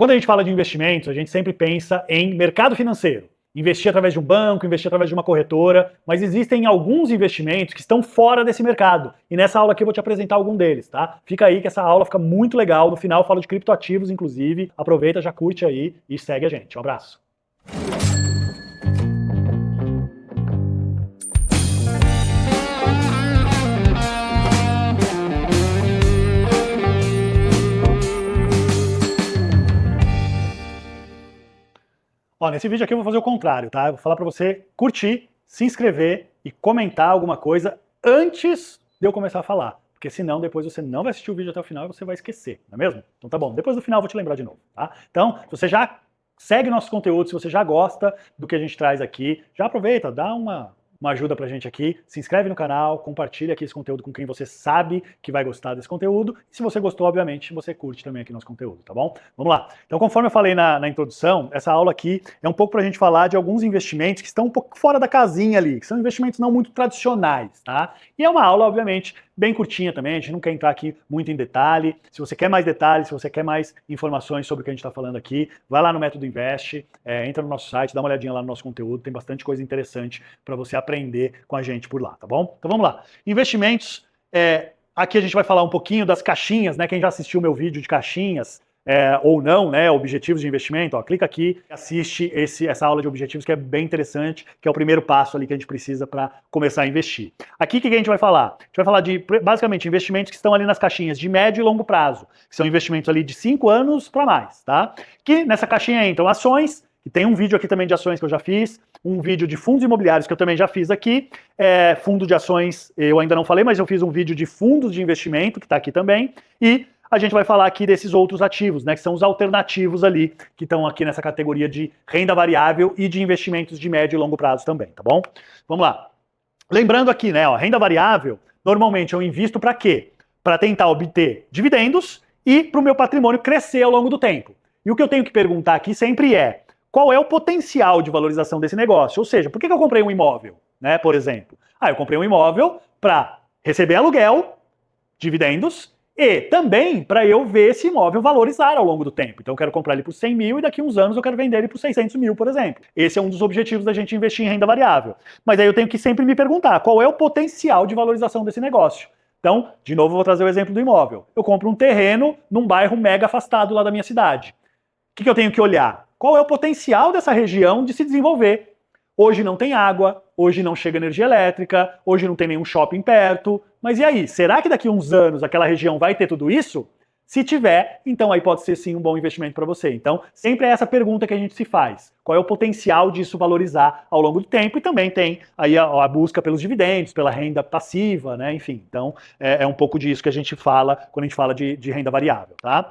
Quando a gente fala de investimentos, a gente sempre pensa em mercado financeiro. Investir através de um banco, investir através de uma corretora, mas existem alguns investimentos que estão fora desse mercado. E nessa aula aqui eu vou te apresentar algum deles, tá? Fica aí que essa aula fica muito legal. No final eu falo de criptoativos, inclusive. Aproveita, já curte aí e segue a gente. Um abraço. Ó, nesse vídeo aqui eu vou fazer o contrário, tá? Eu vou falar para você curtir, se inscrever e comentar alguma coisa antes de eu começar a falar. Porque senão depois você não vai assistir o vídeo até o final e você vai esquecer, não é mesmo? Então tá bom, depois do final eu vou te lembrar de novo, tá? Então, se você já segue nossos conteúdos, se você já gosta do que a gente traz aqui, já aproveita, dá uma ajuda pra gente aqui, se inscreve no canal, compartilha aqui esse conteúdo com quem você sabe que vai gostar desse conteúdo, e se você gostou, obviamente, você curte também aqui nosso conteúdo, tá bom? Vamos lá. Então, conforme eu falei na introdução, essa aula aqui é um pouco pra gente falar de alguns investimentos que estão um pouco fora da casinha ali, que são investimentos não muito tradicionais, tá? E é uma aula, obviamente, bem curtinha também, a gente não quer entrar aqui muito em detalhe. Se você quer mais detalhes, se você quer mais informações sobre o que a gente está falando aqui, vai lá no Método Invest, entra no nosso site, dá uma olhadinha lá no nosso conteúdo, tem bastante coisa interessante para você aprender com a gente por lá, tá bom? Então vamos lá. Investimentos, aqui a gente vai falar um pouquinho das caixinhas, né? Quem já assistiu o meu vídeo de caixinhas, ou não, né, objetivos de investimento, ó, clica aqui, assiste essa aula de objetivos que é bem interessante, que é o primeiro passo ali que a gente precisa para começar a investir. Aqui o que a gente vai falar? A gente vai falar de, basicamente, investimentos que estão ali nas caixinhas de médio e longo prazo, que são investimentos ali de 5 anos para mais, tá? Que nessa caixinha entram ações, que tem um vídeo aqui também de ações que eu já fiz, um vídeo de fundos imobiliários que eu também já fiz aqui, fundo de ações eu ainda não falei, mas eu fiz um vídeo de fundos de investimento, que está aqui também, e a gente vai falar aqui desses outros ativos, né, que são os alternativos ali, que estão aqui nessa categoria de renda variável e de investimentos de médio e longo prazo também, tá bom? Vamos lá. Lembrando aqui, né, ó, renda variável, normalmente eu invisto para quê? Para tentar obter dividendos e para o meu patrimônio crescer ao longo do tempo. E o que eu tenho que perguntar aqui sempre é, qual é o potencial de valorização desse negócio? Ou seja, por que eu comprei um imóvel, né, por exemplo? Eu comprei um imóvel para receber aluguel, dividendos, e também para eu ver esse imóvel valorizar ao longo do tempo. Então eu quero comprar ele por 100 mil e daqui a uns anos eu quero vender ele por 600 mil, por exemplo. Esse é um dos objetivos da gente investir em renda variável. Mas aí eu tenho que sempre me perguntar, qual é o potencial de valorização desse negócio? Então, de novo, eu vou trazer o exemplo do imóvel. Eu compro um terreno num bairro mega afastado lá da minha cidade. O que eu tenho que olhar? Qual é o potencial dessa região de se desenvolver? Hoje não tem água, hoje não chega energia elétrica, hoje não tem nenhum shopping perto. Mas e aí, será que daqui a uns anos aquela região vai ter tudo isso? Se tiver, então aí pode ser sim um bom investimento para você. Então, sempre é essa pergunta que a gente se faz. Qual é o potencial disso valorizar ao longo do tempo? E também tem aí a busca pelos dividendos, pela renda passiva, né? Enfim, então é um pouco disso que a gente fala quando a gente fala de renda variável, tá?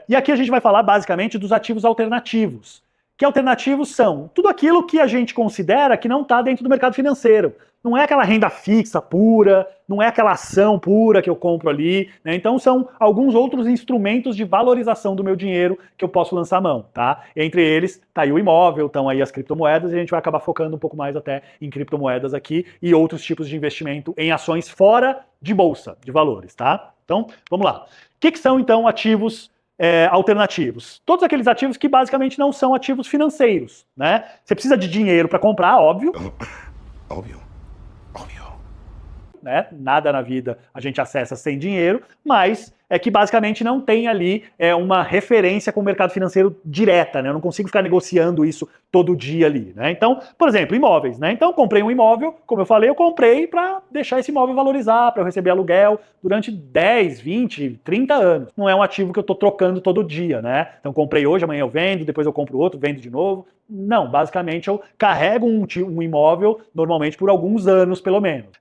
E aqui a gente vai falar basicamente dos ativos alternativos. Que alternativos são tudo aquilo que a gente considera que não está dentro do mercado financeiro. Não é aquela renda fixa pura, não é aquela ação pura que eu compro ali, né? Então são alguns outros instrumentos de valorização do meu dinheiro que eu posso lançar a mão, tá? Entre eles tá aí o imóvel, estão aí as criptomoedas, e a gente vai acabar focando um pouco mais até em criptomoedas aqui e outros tipos de investimento em ações fora de bolsa de valores, tá? Então, vamos lá. O que são então ativos alternativos? Todos aqueles ativos que basicamente não são ativos financeiros, né? Você precisa de dinheiro para comprar, óbvio. Óbvio. Né? Nada na vida a gente acessa sem dinheiro, mas é que basicamente não tem ali uma referência com o mercado financeiro direta, né? Eu não consigo ficar negociando isso todo dia ali, né? Então, por exemplo, imóveis, né? Então, comprei um imóvel, como eu falei, eu comprei para deixar esse imóvel valorizar, para eu receber aluguel durante 10, 20, 30 anos. Não é um ativo que eu estou trocando todo dia, né? Então, comprei hoje, amanhã eu vendo, depois eu compro outro, vendo de novo. Não, basicamente eu carrego um imóvel normalmente por alguns anos, pelo menos.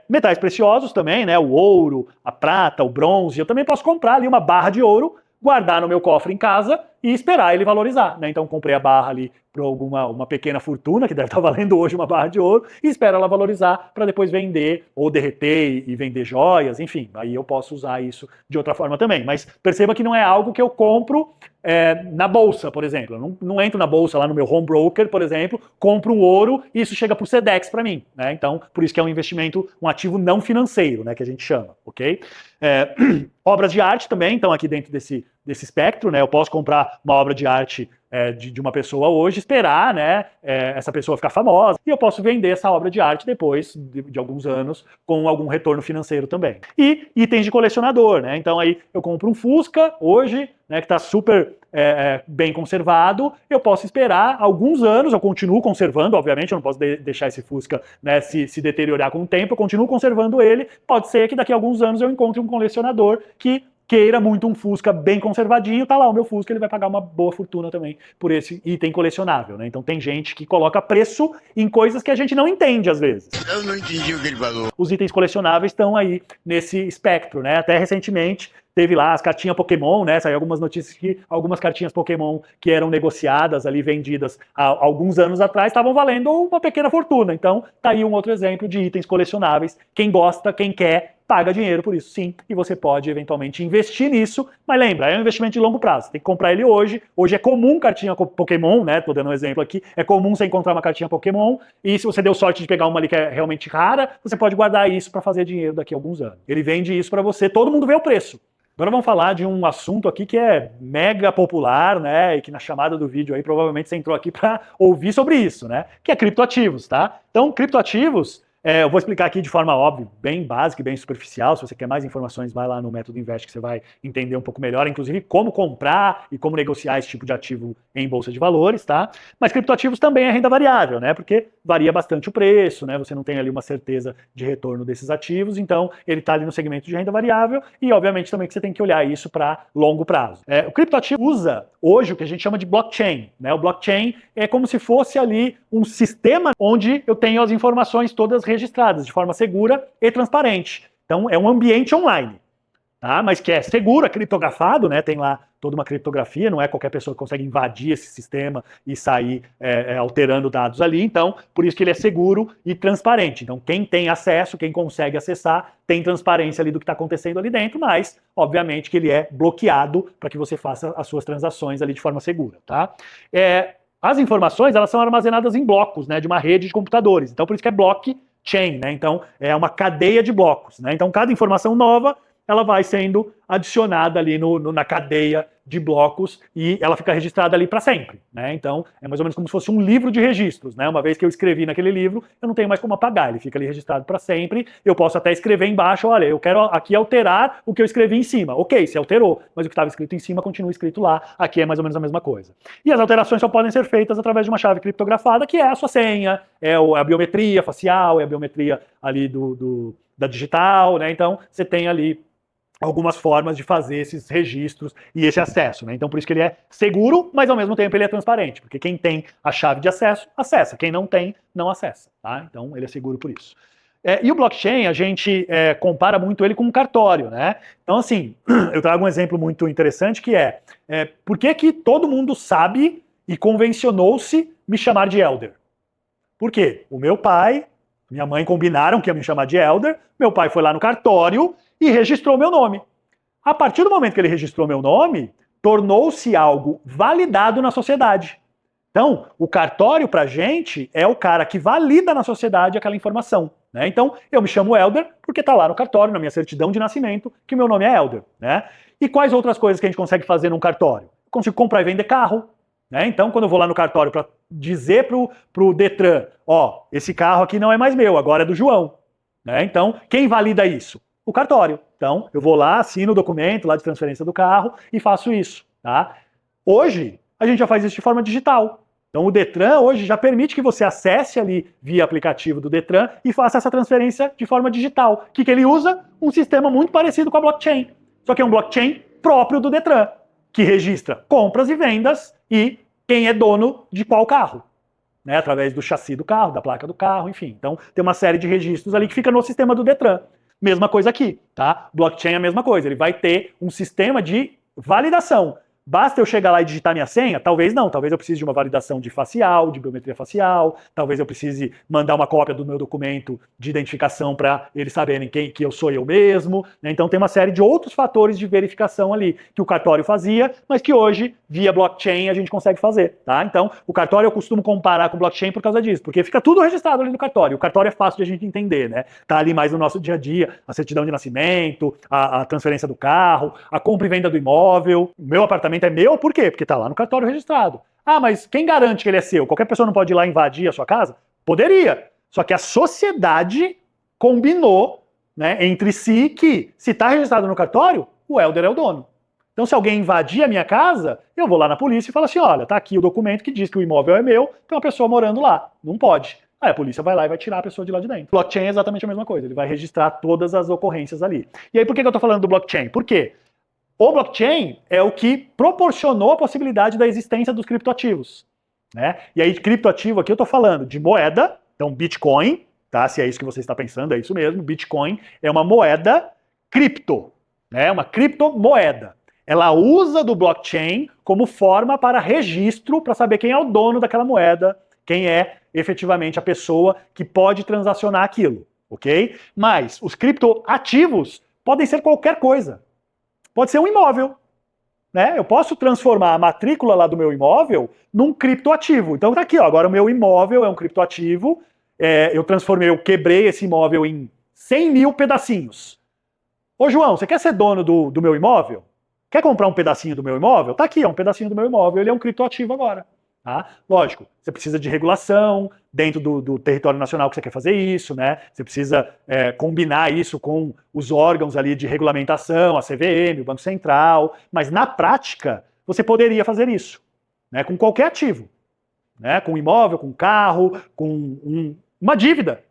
Metais preciosos também, né? O ouro, a prata, o bronze, eu também posso comprar ali uma barra de ouro, guardar no meu cofre em casa e esperar ele valorizar, né? Então comprei a barra ali por uma pequena fortuna, que deve estar valendo hoje uma barra de ouro, e espero ela valorizar para depois vender ou derreter e vender joias, enfim, aí eu posso usar isso de outra forma também. Mas perceba que não é algo que eu compro na bolsa, por exemplo. Eu não entro na bolsa lá no meu home broker, por exemplo, compro um ouro e isso chega por Sedex para mim, né? Então, por isso que é um investimento, um ativo não financeiro, né, que a gente chama, ok? Obras de arte também estão aqui dentro desse espectro, né? Eu posso comprar uma obra de arte de uma pessoa hoje, esperar, né, essa pessoa ficar famosa, e eu posso vender essa obra de arte depois de alguns anos com algum retorno financeiro também. E itens de colecionador, né? Então aí eu compro um Fusca hoje, né, que está super bem conservado, eu posso esperar alguns anos, eu continuo conservando, obviamente, eu não posso deixar esse Fusca, né, se deteriorar com o tempo, eu continuo conservando ele, pode ser que daqui a alguns anos eu encontre um colecionador que queira muito um Fusca bem conservadinho, tá lá o meu Fusca, ele vai pagar uma boa fortuna também por esse item colecionável, né? Então tem gente que coloca preço em coisas que a gente não entende às vezes. Eu não entendi o que ele falou. Os itens colecionáveis estão aí nesse espectro, né? Até recentemente teve lá as cartinhas Pokémon, né? Saiu algumas notícias que algumas cartinhas Pokémon que eram negociadas ali, vendidas há alguns anos atrás, estavam valendo uma pequena fortuna. Então tá aí um outro exemplo de itens colecionáveis. Quem gosta, quem quer, paga dinheiro por isso, sim, e você pode eventualmente investir nisso, mas lembra, é um investimento de longo prazo, você tem que comprar ele hoje. Hoje é comum cartinha Pokémon, né, tô dando um exemplo aqui, é comum você encontrar uma cartinha Pokémon, e se você deu sorte de pegar uma ali que é realmente rara, você pode guardar isso para fazer dinheiro daqui a alguns anos. Ele vende isso para você, todo mundo vê o preço. Agora vamos falar de um assunto aqui que é mega popular, né, e que na chamada do vídeo aí provavelmente você entrou aqui para ouvir sobre isso, né, que é criptoativos, tá? Então, criptoativos, eu vou explicar aqui de forma óbvia, bem básica e bem superficial. Se você quer mais informações, vai lá no Método Invest que você vai entender um pouco melhor, inclusive como comprar e como negociar esse tipo de ativo em bolsa de valores, tá? Mas criptoativos também é renda variável, né? Porque varia bastante o preço, né? Você não tem ali uma certeza de retorno desses ativos, então ele está ali no segmento de renda variável e, obviamente, também que você tem que olhar isso para longo prazo. O criptoativo usa hoje o que a gente chama de blockchain, né? O blockchain é como se fosse ali um sistema onde eu tenho as informações todas registradas de forma segura e transparente. Então é um ambiente online, tá? Mas que é seguro, é criptografado, né? Tem lá toda uma criptografia, não é qualquer pessoa que consegue invadir esse sistema e sair alterando dados ali. Então, por isso que ele é seguro e transparente. Então, quem tem acesso, quem consegue acessar, tem transparência ali do que está acontecendo ali dentro, mas, obviamente, que ele é bloqueado para que você faça as suas transações ali de forma segura, tá? As informações, elas são armazenadas em blocos, né, de uma rede de computadores. Então, por isso que é blockchain, né? Então, é uma cadeia de blocos, né? Então, cada informação nova, ela vai sendo adicionada ali na cadeia de blocos e ela fica registrada ali para sempre, né? Então, é mais ou menos como se fosse um livro de registros, né? Uma vez que eu escrevi naquele livro, eu não tenho mais como apagar, ele fica ali registrado para sempre. Eu posso até escrever embaixo, olha, eu quero aqui alterar o que eu escrevi em cima. Ok, se alterou, mas o que estava escrito em cima continua escrito lá. Aqui é mais ou menos a mesma coisa. E as alterações só podem ser feitas através de uma chave criptografada, que é a sua senha, é a biometria facial, é a biometria ali da digital, né? Então, você tem ali algumas formas de fazer esses registros e esse acesso, né? Então por isso que ele é seguro, mas ao mesmo tempo ele é transparente, porque quem tem a chave de acesso, acessa, quem não tem, não acessa, tá? Então ele é seguro por isso. E o blockchain, a gente compara muito ele com um cartório, né? Então assim, eu trago um exemplo muito interessante que por que todo mundo sabe e convencionou-se me chamar de elder? Por quê? O meu pai, minha mãe combinaram que ia me chamar de elder, meu pai foi lá no cartório e registrou meu nome. A partir do momento que ele registrou meu nome, tornou-se algo validado na sociedade. Então, o cartório pra gente é o cara que valida na sociedade aquela informação, né? Então, eu me chamo Elder porque tá lá no cartório, na minha certidão de nascimento, que meu nome é Elder, né? E quais outras coisas que a gente consegue fazer num cartório? Eu consigo comprar e vender carro, né? Então, quando eu vou lá no cartório para dizer pro Detran, esse carro aqui não é mais meu, agora é do João, né? Então, quem valida isso? O cartório. Então, eu vou lá, assino o documento lá de transferência do carro e faço isso, tá? Hoje, a gente já faz isso de forma digital. Então, o Detran hoje já permite que você acesse ali via aplicativo do Detran e faça essa transferência de forma digital. O que ele usa? Um sistema muito parecido com a blockchain. Só que é um blockchain próprio do Detran, que registra compras e vendas e quem é dono de qual carro, né? Através do chassi do carro, da placa do carro, enfim. Então, tem uma série de registros ali que fica no sistema do Detran. Mesma coisa aqui, tá? Blockchain é a mesma coisa, ele vai ter um sistema de validação. Basta eu chegar lá e digitar minha senha? Talvez não, talvez eu precise de uma validação de facial, de biometria facial, talvez eu precise mandar uma cópia do meu documento de identificação para eles saberem que eu sou eu mesmo, né? Então tem uma série de outros fatores de verificação ali que o cartório fazia, mas que hoje, via blockchain, a gente consegue fazer, tá? Então, o cartório eu costumo comparar com o blockchain por causa disso, porque fica tudo registrado ali no cartório. O cartório é fácil de a gente entender, né? Tá ali mais no nosso dia a dia, a certidão de nascimento, a transferência do carro, a compra e venda do imóvel. O meu apartamento é meu, por quê? Porque tá lá no cartório registrado. Ah, mas quem garante que ele é seu? Qualquer pessoa não pode ir lá invadir a sua casa? Poderia. Só que a sociedade combinou, né, entre si que, se está registrado no cartório, o Helder é o dono. Então, se alguém invadir a minha casa, eu vou lá na polícia e falo assim, olha, tá aqui o documento que diz que o imóvel é meu, tem uma pessoa morando lá. Não pode. Aí a polícia vai lá e vai tirar a pessoa de lá de dentro. O blockchain é exatamente a mesma coisa, ele vai registrar todas as ocorrências ali. E aí, por que eu tô falando do blockchain? Por quê? O blockchain é o que proporcionou a possibilidade da existência dos criptoativos, né? E aí, criptoativo aqui eu estou falando de moeda, então Bitcoin, tá? Se é isso que você está pensando, é isso mesmo. Bitcoin é uma moeda cripto, né? Uma criptomoeda. Ela usa do blockchain como forma para registro, para saber quem é o dono daquela moeda, quem é efetivamente a pessoa que pode transacionar aquilo, ok? Mas os criptoativos podem ser qualquer coisa. Pode ser um imóvel, né? Eu posso transformar a matrícula lá do meu imóvel num criptoativo. Então tá aqui, ó, agora o meu imóvel é um criptoativo, eu quebrei esse imóvel em 100 mil pedacinhos. Ô João, você quer ser dono do meu imóvel? Quer comprar um pedacinho do meu imóvel? Tá aqui, ó, um pedacinho do meu imóvel, ele é um criptoativo agora. Tá? Lógico, você precisa de regulação dentro do território nacional que você quer fazer isso, né? Você precisa combinar isso com os órgãos ali de regulamentação, a CVM, o Banco Central, mas na prática você poderia fazer isso, né? Com qualquer ativo, né? Com imóvel, com carro, com uma dívida.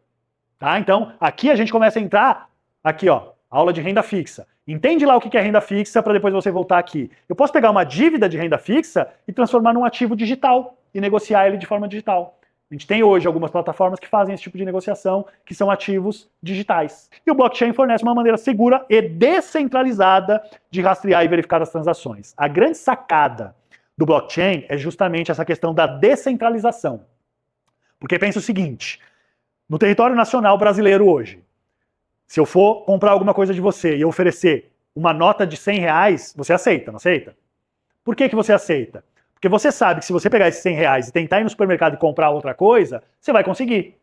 Tá? Então aqui a gente começa a entrar, aqui ó, aula de renda fixa. Entende lá o que é renda fixa para depois você voltar aqui. Eu posso pegar uma dívida de renda fixa e transformar num ativo digital e negociar ele de forma digital. A gente tem hoje algumas plataformas que fazem esse tipo de negociação, que são ativos digitais. E o blockchain fornece uma maneira segura e descentralizada de rastrear e verificar as transações. A grande sacada do blockchain é justamente essa questão da descentralização. Porque pensa o seguinte, no território nacional brasileiro hoje, se eu for comprar alguma coisa de você e eu oferecer uma nota de 100 reais, você aceita, não aceita? Por que você aceita? Porque você sabe que se você pegar esses 100 reais e tentar ir no supermercado e comprar outra coisa, você vai conseguir.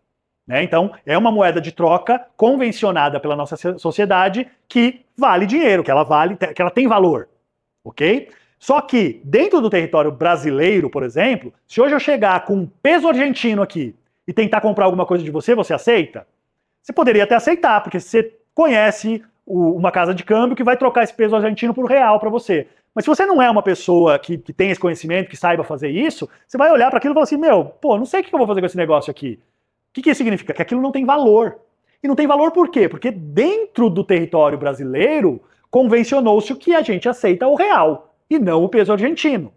Né? Então, é uma moeda de troca convencionada pela nossa sociedade que vale dinheiro, que ela tem valor. Ok? Só que, dentro do território brasileiro, por exemplo, se hoje eu chegar com um peso argentino aqui e tentar comprar alguma coisa de você, você aceita? Você poderia até aceitar, porque você conhece uma casa de câmbio que vai trocar esse peso argentino por real para você. Mas se você não é uma pessoa que tem esse conhecimento, que saiba fazer isso, você vai olhar para aquilo e falar assim, não sei o que eu vou fazer com esse negócio aqui. O que isso significa? Que aquilo não tem valor. E não tem valor por quê? Porque dentro do território brasileiro, convencionou-se que a gente aceita o real, e não o peso argentino.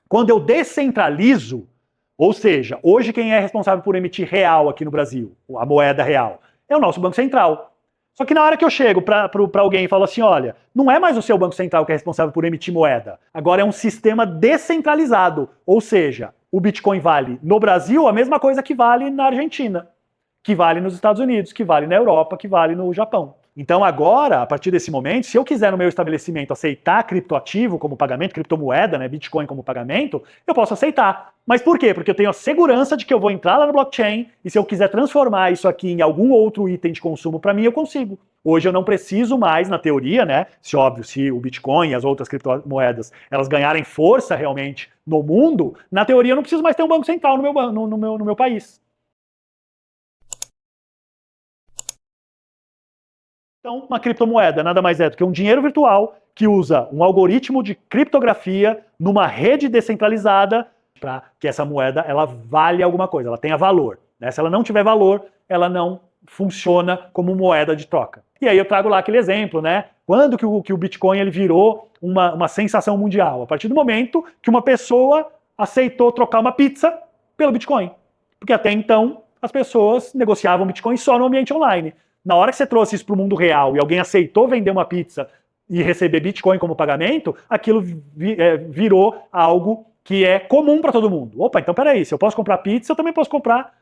Quando eu descentralizo, ou seja, hoje quem é responsável por emitir real aqui no Brasil, a moeda real, é o nosso Banco Central. Só que na hora que eu chego para alguém e falo assim, olha, não é mais o seu Banco Central que é responsável por emitir moeda, agora é um sistema descentralizado, ou seja, o Bitcoin vale no Brasil a mesma coisa que vale na Argentina, que vale nos Estados Unidos, que vale na Europa, que vale no Japão. Então agora, a partir desse momento, se eu quiser no meu estabelecimento aceitar criptoativo como pagamento, criptomoeda, né, Bitcoin como pagamento, eu posso aceitar. Mas por quê? Porque eu tenho a segurança de que eu vou entrar lá no blockchain e se eu quiser transformar isso aqui em algum outro item de consumo para mim, eu consigo. Hoje eu não preciso mais, na teoria, né, se o Bitcoin e as outras criptomoedas, elas ganharem força realmente no mundo, na teoria eu não preciso mais ter um banco central no meu país. Então, uma criptomoeda nada mais é do que um dinheiro virtual que usa um algoritmo de criptografia numa rede descentralizada para que essa moeda ela valha alguma coisa, ela tenha valor. Né? Se ela não tiver valor, ela não funciona como moeda de troca. E aí eu trago lá aquele exemplo, né? Quando que o Bitcoin ele virou uma sensação mundial? A partir do momento que uma pessoa aceitou trocar uma pizza pelo Bitcoin. Porque até então as pessoas negociavam Bitcoin só no ambiente online. Na hora que você trouxe isso para o mundo real e alguém aceitou vender uma pizza e receber Bitcoin como pagamento, aquilo virou algo que é comum para todo mundo. Opa, então peraí, se eu posso comprar pizza, eu também posso comprar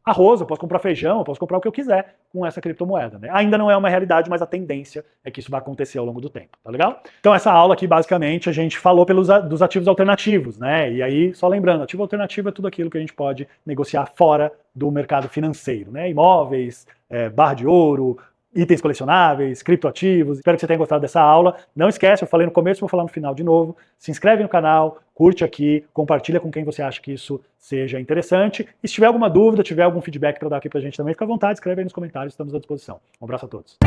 arroz, eu posso comprar feijão, eu posso comprar o que eu quiser com essa criptomoeda, né? Ainda não é uma realidade, mas a tendência é que isso vai acontecer ao longo do tempo, tá legal? Então essa aula aqui, basicamente, a gente falou dos ativos alternativos, né? E aí, só lembrando, ativo alternativo é tudo aquilo que a gente pode negociar fora do mercado financeiro, né? Imóveis, barra de ouro, itens colecionáveis, criptoativos. Espero que você tenha gostado dessa aula. Não esquece, eu falei no começo, vou falar no final de novo. Se inscreve no canal, curte aqui, compartilha com quem você acha que isso seja interessante. E se tiver alguma dúvida, tiver algum feedback para dar aqui pra gente também, fica à vontade, escreve aí nos comentários, estamos à disposição. Um abraço a todos.